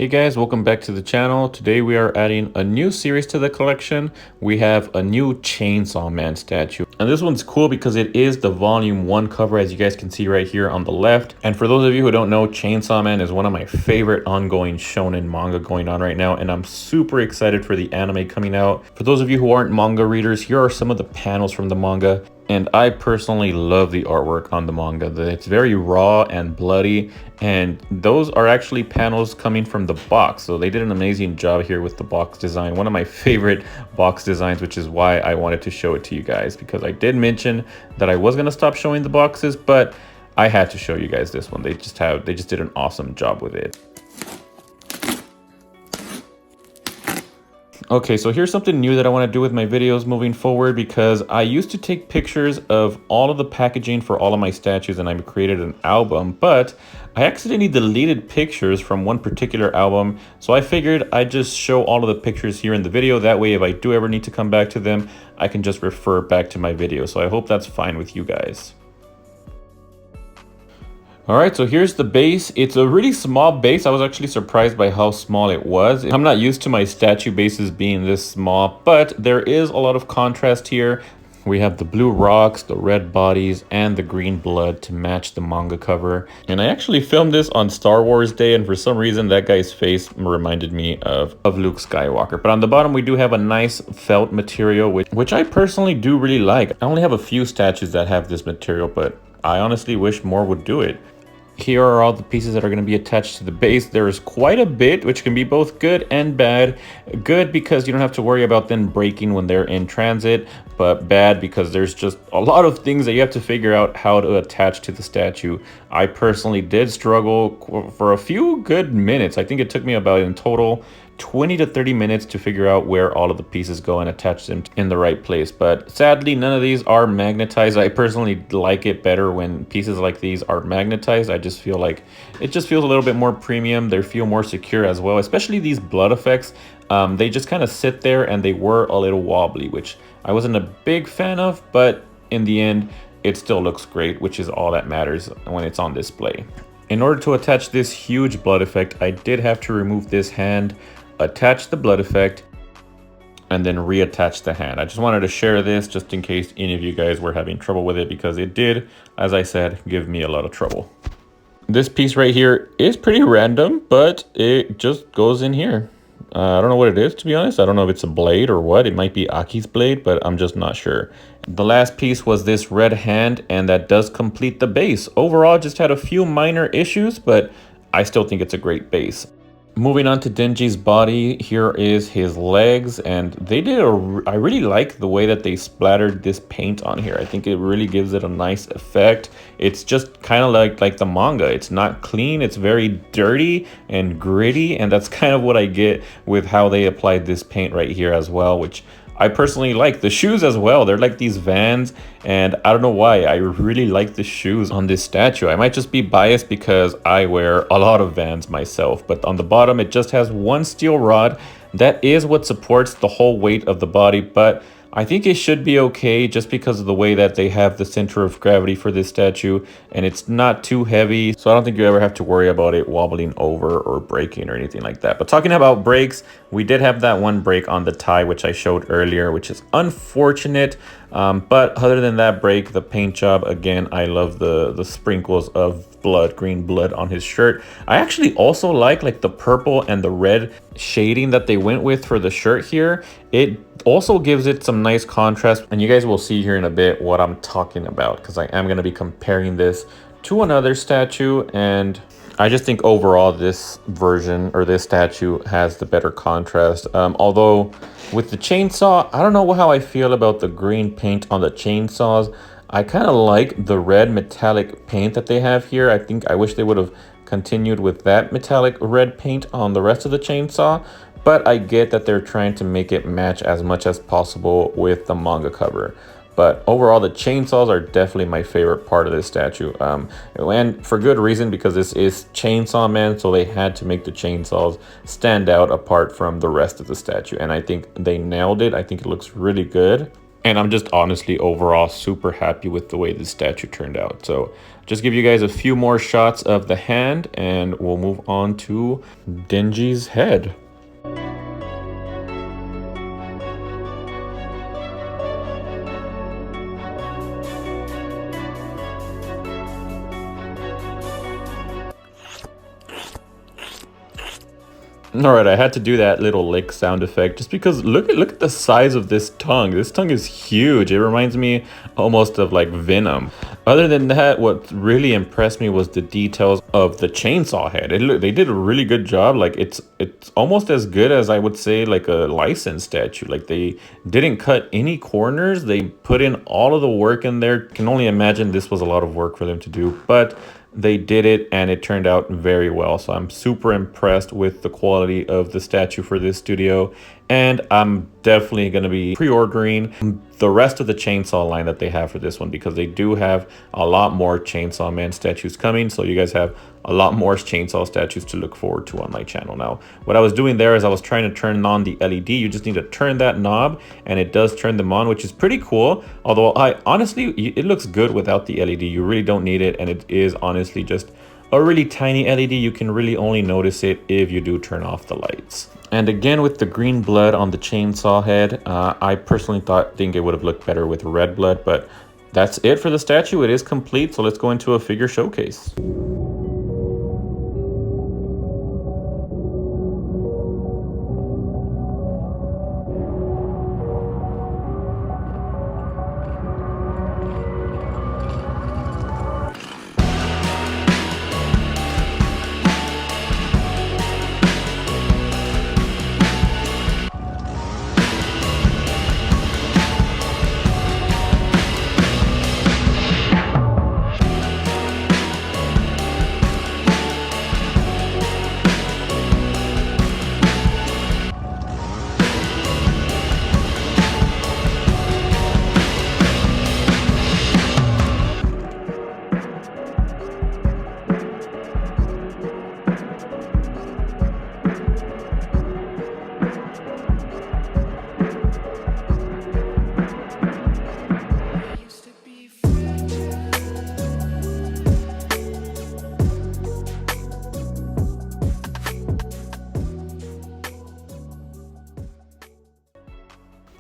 Hey guys, welcome back to the channel. Today we are adding a new series to the collection. We have a new Chainsaw Man statue. And this one's cool because it is the volume 1 cover, as you guys can see right here on the left. And for those of you who don't know, Chainsaw Man is one of my favorite ongoing shonen manga going on right now, and I'm super excited for the anime coming out. For those of you who aren't manga readers, here are some of the panels from the manga. And I personally love the artwork on the manga. It's very raw and bloody, and those are actually panels coming from the box. So they did an amazing job here with the box design. One of my favorite box designs, which is why I wanted to show it to you guys, because I did mention that I was going to stop showing the boxes, but I had to show you guys this one. They just did an awesome job with it. Okay, so here's something new that I want to do with my videos moving forward, because I used to take pictures of all of the packaging for all of my statues and I created an album, but I accidentally deleted pictures from one particular album. So I figured I'd just show all of the pictures here in the video. That way, if I do ever need to come back to them, I can just refer back to my video. So I hope that's fine with you guys. All right, so here's the base. It's a really small base. I was actually surprised by how small it was. I'm not used to my statue bases being this small, but there is a lot of contrast here. We have the blue rocks, the red bodies, and the green blood to match the manga cover. And I actually filmed this on Star Wars Day, and for some reason that guy's face reminded me of Luke Skywalker. But on the bottom we do have a nice felt material, which I personally do really like. I only have a few statues that have this material, but I honestly wish more would do it. Here are all the pieces that are going to be attached to the base. There is quite a bit, which can be both good and bad. Good because you don't have to worry about them breaking when they're in transit, but bad because there's just a lot of things that you have to figure out how to attach to the statue. I personally did struggle for a few good minutes. I think it took me about, in total, 20 to 30 minutes to figure out where all of the pieces go and attach them in the right place. But sadly, none of these are magnetized. I personally like it better when pieces like these are magnetized. I just feel like it just feels a little bit more premium. They feel more secure as well, especially these blood effects. They just kind of sit there and they were a little wobbly, which I wasn't a big fan of, but in the end, it still looks great, which is all that matters when it's on display. In order to attach this huge blood effect, I did have to remove this hand, attach the blood effect, and then reattach the hand. I just wanted to share this just in case any of you guys were having trouble with it, because it did, as I said, give me a lot of trouble. This piece right here is pretty random, but it just goes in here. I don't know what it is, to be honest. I don't know if it's a blade or what. It might be Aki's blade, but I'm just not sure. The last piece was this red hand, and that does complete the base. Overall, just had a few minor issues, but I still think it's a great base. Moving on to Denji's body, here is his legs, and they did I really like the way that they splattered this paint on here. I think it really gives it a nice effect. It's just kind of like the manga. It's not clean, it's very dirty and gritty, and that's kind of what I get with how they applied this paint right here as well, which I personally like. The shoes as well, they're like these Vans, and I don't know why, I really like the shoes on this statue. I might just be biased because I wear a lot of Vans myself, but on the bottom it just has one steel rod. That is what supports the whole weight of the body, but I think it should be okay just because of the way that they have the center of gravity for this statue, and it's not too heavy, so I don't think you ever have to worry about it wobbling over or breaking or anything like that. But talking about breaks, we did have that one break on the tie, which I showed earlier, which is unfortunate. But other than that break, the paint job, again, I love the sprinkles of blood, green blood on his shirt. I actually also like the purple and the red shading that they went with for the shirt here. It also gives it some nice contrast, and you guys will see here in a bit what I'm talking about, because I am going to be comparing this to another statue, and I just think overall this version, or this statue, has the better contrast. Although with the chainsaw, I don't know how I feel about the green paint on the chainsaws. I kind of like the red metallic paint that they have here. I wish they would have continued with that metallic red paint on the rest of the chainsaw, but I get that they're trying to make it match as much as possible with the manga cover. But overall, the chainsaws are definitely my favorite part of this statue. And for good reason, because this is Chainsaw Man, so they had to make the chainsaws stand out apart from the rest of the statue. And I think they nailed it. I think it looks really good. And I'm just honestly overall super happy with the way this statue turned out. So just give you guys a few more shots of the hand and we'll move on to Denji's head. All right, I had to do that little lick sound effect just because look at the size of this tongue. This tongue is huge. It reminds me almost of like Venom. Other than that, what really impressed me was the details of the chainsaw head. They did a really good job. Like it's almost as good as I would say like a licensed statue. Like they didn't cut any corners. They put in all of the work in there. Can only imagine this was a lot of work for them to do, but they did it and it turned out very well. So I'm super impressed with the quality of the statue for this studio, and I'm definitely going to be pre-ordering the rest of the chainsaw line that they have for this one, because they do have a lot more Chainsaw Man statues coming. So you guys have a lot more chainsaw statues to look forward to on my channel. Now, what I was doing there is I was trying to turn on the LED. You just need to turn that knob and it does turn them on, which is pretty cool. Although I honestly, it looks good without the LED. You really don't need it. And it is honestly just a really tiny LED. You can really only notice it if you do turn off the lights. And again, with the green blood on the chainsaw head, I personally think it would have looked better with red blood, but that's it for the statue. It is complete. So let's go into a figure showcase.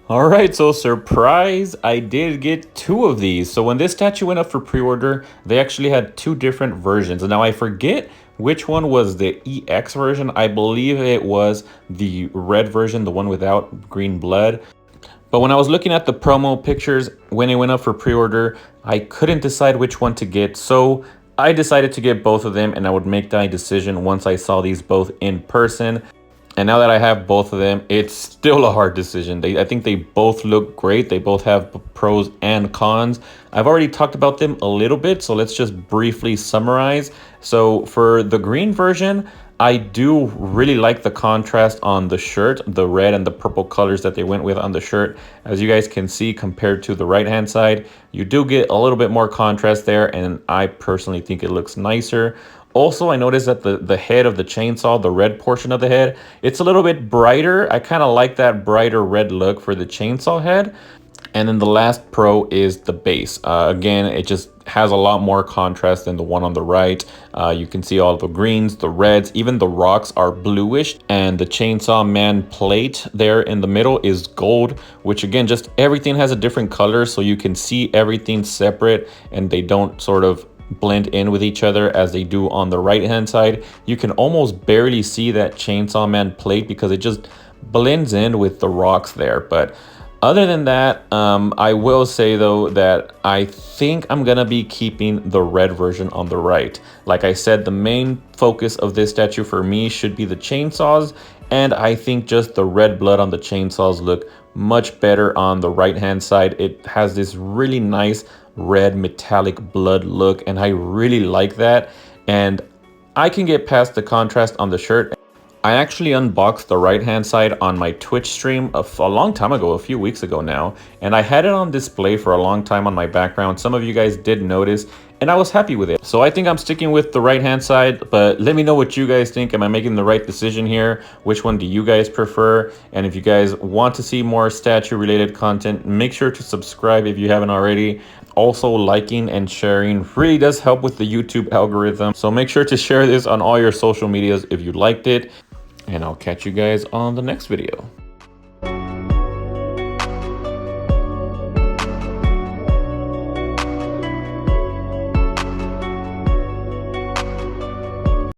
All right, so surprise, I did get 2 of these. So when this statue went up for pre-order, they actually had 2 different versions. Now I forget which one was the EX version. I believe it was the red version, the one without green blood. But when I was looking at the promo pictures when it went up for pre-order, I couldn't decide which one to get. So I decided to get both of them, and I would make that decision once I saw these both in person. And now that I have both of them, it's still a hard decision. I think they both look great. They both have pros and cons. I've already talked about them a little bit, so let's just briefly summarize. So for the green version, I do really like the contrast on the shirt, the red and the purple colors that they went with on the shirt. As you guys can see, compared to the right-hand side, you do get a little bit more contrast there, and I personally think it looks nicer. Also, I noticed that the head of the chainsaw, the red portion of the head, it's a little bit brighter. I kind of like that brighter red look for the chainsaw head. And then the last pro is the base. Again, it just has a lot more contrast than the one on the right. You can see all the greens, the reds, even the rocks are bluish. And the Chainsaw Man plate there in the middle is gold, which again, just everything has a different color. So you can see everything separate and they don't sort of blend in with each other as they do on the right hand side. You can almost barely see that Chainsaw Man plate because it just blends in with the rocks there. But other than that, I will say though that I think I'm gonna be keeping the red version on the right. Like I said, the main focus of this statue for me should be the chainsaws, and I think just the red blood on the chainsaws look much better on the right hand side. It has this really nice red metallic blood look, and I really like that. And I can get past the contrast on the shirt. I actually unboxed the right hand side on my Twitch stream a long time ago, a few weeks ago now, and I had it on display for a long time on my background. Some of you guys did notice, and I was happy with it. So I think I'm sticking with the right hand side, but let me know what you guys think. Am I making the right decision here? Which one do you guys prefer? And if you guys want to see more statue related content, make sure to subscribe if you haven't already. Also, liking and sharing really does help with the YouTube algorithm. So make sure to share this on all your social medias if you liked it. And I'll catch you guys on the next video.